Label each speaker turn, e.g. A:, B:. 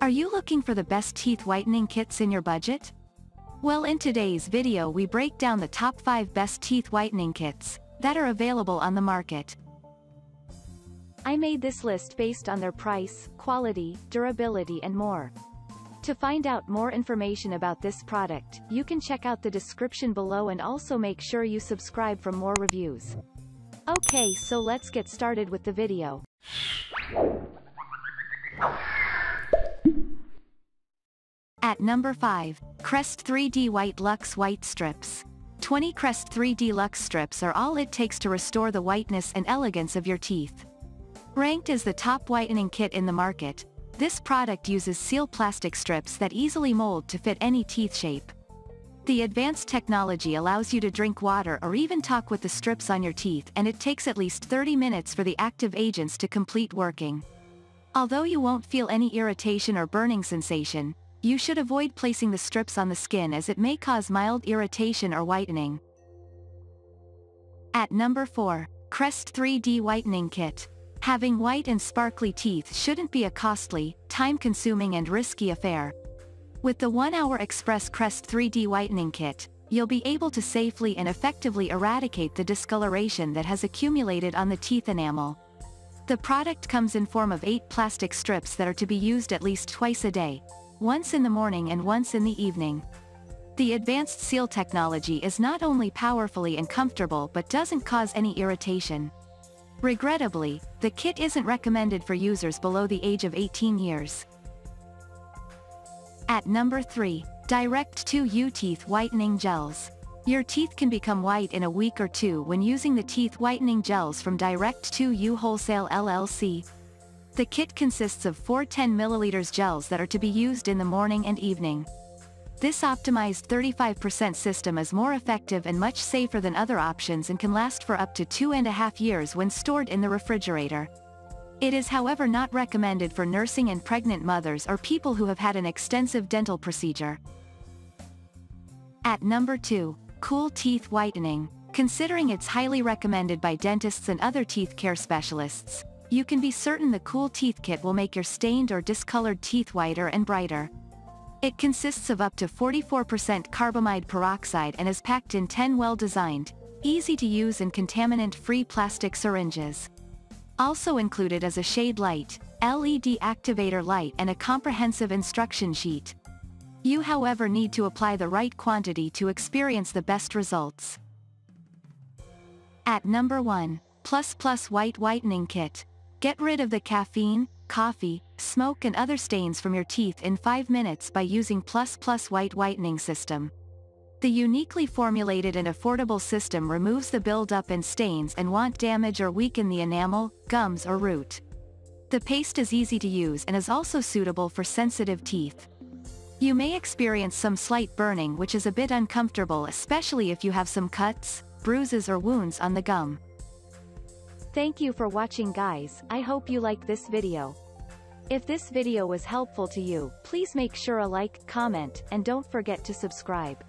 A: Are you looking for the best teeth whitening kits in your budget? Well, in today's video we break down the top 5 best teeth whitening kits that are available on the market. I made this list based on their price, quality, durability and more. To find out more information about this product, you can check out the description below and also make sure you subscribe for more reviews. Okay, so let's get started with the video. At number 5, Crest 3D White Luxe White Strips. 20 Crest 3D Luxe strips are all it takes to restore the whiteness and elegance of your teeth. Ranked as the top whitening kit in the market, this product uses seal plastic strips that easily mold to fit any teeth shape. The advanced technology allows you to drink water or even talk with the strips on your teeth, and it takes at least 30 minutes for the active agents to complete working. Although you won't feel any irritation or burning sensation, you should avoid placing the strips on the skin as it may cause mild irritation or whitening. At number 4, Crest 3D Whitening Kit. Having white and sparkly teeth shouldn't be a costly, time-consuming and risky affair. With the 1-hour Express Crest 3D Whitening Kit, you'll be able to safely and effectively eradicate the discoloration that has accumulated on the teeth enamel. The product comes in form of 8 plastic strips that are to be used at least twice a day, once in the morning and once in the evening. The advanced seal technology is not only powerfully and comfortable but doesn't cause any irritation. Regrettably, the kit isn't recommended for users below the age of 18 years. At number 3, Direct 2U Teeth Whitening Gels. Your teeth can become white in a week or two when using the teeth whitening gels from Direct 2U Wholesale LLC. The kit consists of 4 10 ml gels that are to be used in the morning and evening. This optimized 35% system is more effective and much safer than other options and can last for up to 2.5 years when stored in the refrigerator. It is however not recommended for nursing and pregnant mothers or people who have had an extensive dental procedure. At number 2, Cool Teeth Whitening. Considering it's highly recommended by dentists and other teeth care specialists, you can be certain the Cool Teeth Kit will make your stained or discolored teeth whiter and brighter. It consists of up to 44% carbamide peroxide and is packed in 10 well-designed, easy-to-use and contaminant-free plastic syringes. Also included is a shade light, LED activator light and a comprehensive instruction sheet. You however need to apply the right quantity to experience the best results. At number 1, Plus Plus White Whitening Kit. Get rid of the caffeine, coffee, smoke and other stains from your teeth in 5 minutes by using Plus Plus White Whitening System. The uniquely formulated and affordable system removes the buildup and stains and won't damage or weaken the enamel, gums or root. The paste is easy to use and is also suitable for sensitive teeth. You may experience some slight burning, which is a bit uncomfortable, especially if you have some cuts, bruises or wounds on the gum. Thank you for watching, guys. I hope you liked this video. If this video was helpful to you, please make sure a like, comment, and don't forget to subscribe.